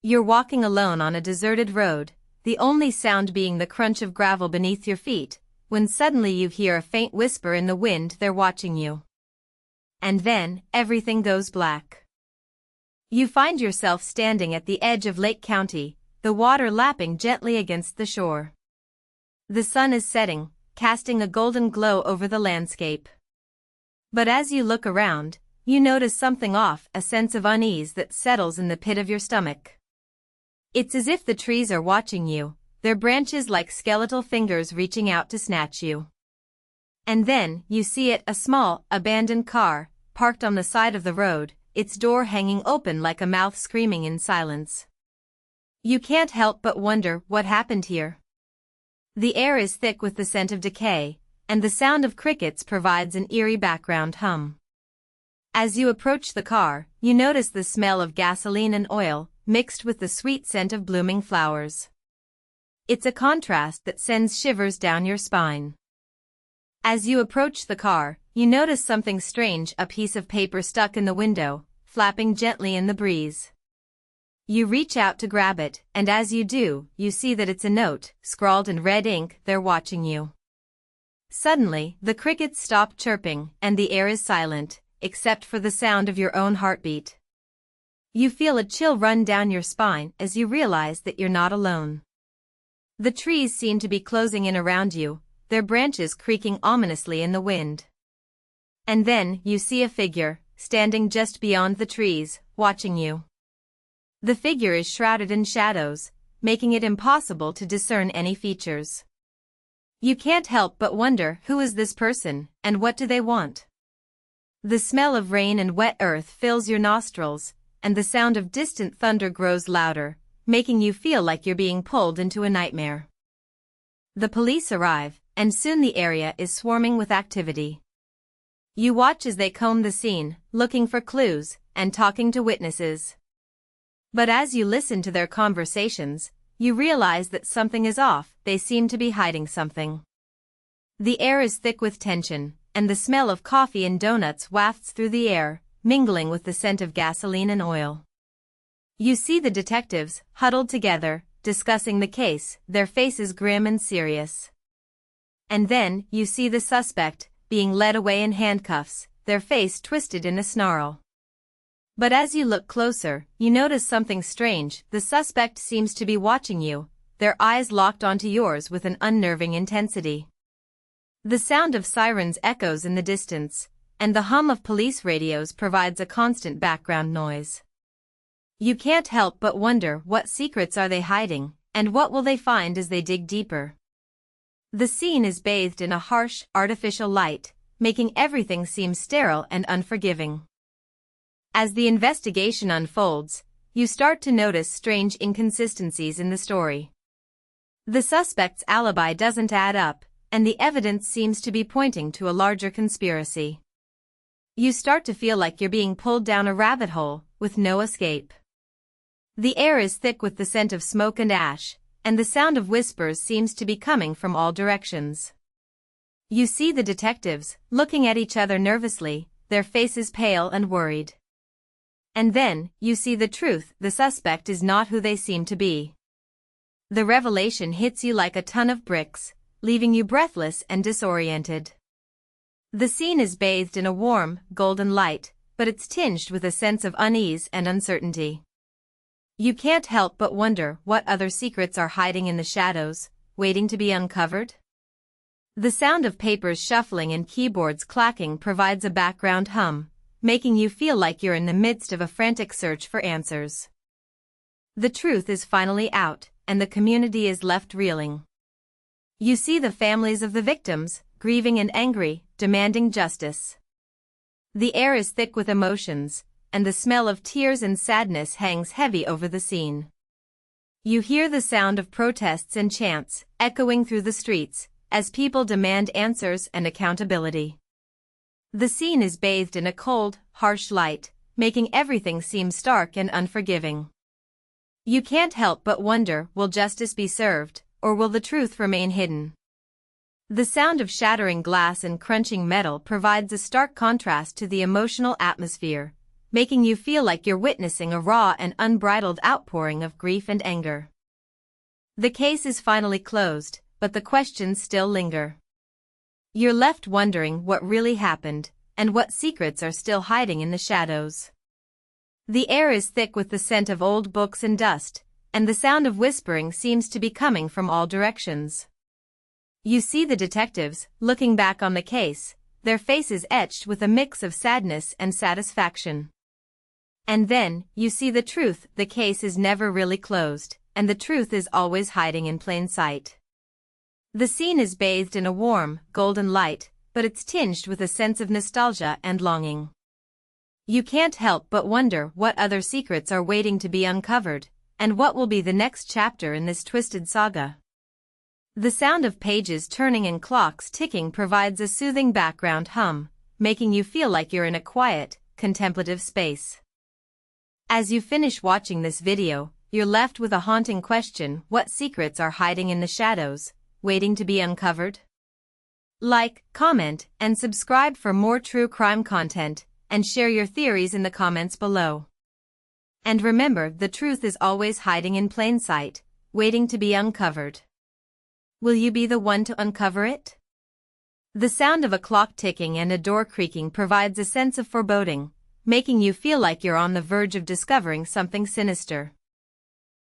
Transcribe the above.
You're walking alone on a deserted road, the only sound being the crunch of gravel beneath your feet, when suddenly you hear a faint whisper in the wind, "They're watching you." And then, everything goes black. You find yourself standing at the edge of Lake County, the water lapping gently against the shore. The sun is setting, casting a golden glow over the landscape. But as you look around, you notice something off, a sense of unease that settles in the pit of your stomach. It's as if the trees are watching you, their branches like skeletal fingers reaching out to snatch you. And then, you see it, a small, abandoned car, parked on the side of the road, its door hanging open like a mouth screaming in silence. You can't help but wonder what happened here. The air is thick with the scent of decay, and the sound of crickets provides an eerie background hum. As you approach the car, you notice the smell of gasoline and oil, mixed with the sweet scent of blooming flowers. It's a contrast that sends shivers down your spine. As you approach the car, you notice something strange, a piece of paper stuck in the window, flapping gently in the breeze. You reach out to grab it, and as you do, you see that it's a note, scrawled in red ink, "They're watching you." Suddenly, the crickets stop chirping, and the air is silent, except for the sound of your own heartbeat. You feel a chill run down your spine as you realize that you're not alone. The trees seem to be closing in around you, their branches creaking ominously in the wind. And then, you see a figure, standing just beyond the trees, watching you. The figure is shrouded in shadows, making it impossible to discern any features. You can't help but wonder, who is this person, and what do they want? The smell of rain and wet earth fills your nostrils, and the sound of distant thunder grows louder, making you feel like you're being pulled into a nightmare. The police arrive, and soon the area is swarming with activity. You watch as they comb the scene, looking for clues, and talking to witnesses. But as you listen to their conversations, you realize that something is off, they seem to be hiding something. The air is thick with tension, and the smell of coffee and donuts wafts through the air, mingling with the scent of gasoline and oil. You see the detectives, huddled together, discussing the case, their faces grim and serious. And then, you see the suspect, being led away in handcuffs, their face twisted in a snarl. But as you look closer, you notice something strange. The suspect seems to be watching you, their eyes locked onto yours with an unnerving intensity. The sound of sirens echoes in the distance, and the hum of police radios provides a constant background noise. You can't help but wonder, what secrets are they hiding, and what will they find as they dig deeper? The scene is bathed in a harsh, artificial light, making everything seem sterile and unforgiving. As the investigation unfolds, you start to notice strange inconsistencies in the story. The suspect's alibi doesn't add up, and the evidence seems to be pointing to a larger conspiracy. You start to feel like you're being pulled down a rabbit hole, with no escape. The air is thick with the scent of smoke and ash, and the sound of whispers seems to be coming from all directions. You see the detectives, looking at each other nervously, their faces pale and worried. And then, you see the truth, the suspect is not who they seem to be. The revelation hits you like a ton of bricks, leaving you breathless and disoriented. The scene is bathed in a warm, golden light, but it's tinged with a sense of unease and uncertainty. You can't help but wonder what other secrets are hiding in the shadows, waiting to be uncovered. The sound of papers shuffling and keyboards clacking provides a background hum, making you feel like you're in the midst of a frantic search for answers. The truth is finally out, and the community is left reeling. You see the families of the victims, grieving and angry, demanding justice. The air is thick with emotions, and the smell of tears and sadness hangs heavy over the scene. You hear the sound of protests and chants, echoing through the streets, as people demand answers and accountability. The scene is bathed in a cold, harsh light, making everything seem stark and unforgiving. You can't help but wonder, will justice be served, or will the truth remain hidden? The sound of shattering glass and crunching metal provides a stark contrast to the emotional atmosphere, making you feel like you're witnessing a raw and unbridled outpouring of grief and anger. The case is finally closed, but the questions still linger. You're left wondering what really happened, and what secrets are still hiding in the shadows. The air is thick with the scent of old books and dust, and the sound of whispering seems to be coming from all directions. You see the detectives, looking back on the case, their faces etched with a mix of sadness and satisfaction. And then, you see the truth: the case is never really closed, and the truth is always hiding in plain sight. The scene is bathed in a warm, golden light, but it's tinged with a sense of nostalgia and longing. You can't help but wonder what other secrets are waiting to be uncovered, and what will be the next chapter in this twisted saga. The sound of pages turning and clocks ticking provides a soothing background hum, making you feel like you're in a quiet, contemplative space. As you finish watching this video, you're left with a haunting question: what secrets are hiding in the shadows, waiting to be uncovered? Like, comment, and subscribe for more true crime content, and share your theories in the comments below. And remember, the truth is always hiding in plain sight, waiting to be uncovered. Will you be the one to uncover it? The sound of a clock ticking and a door creaking provides a sense of foreboding, making you feel like you're on the verge of discovering something sinister.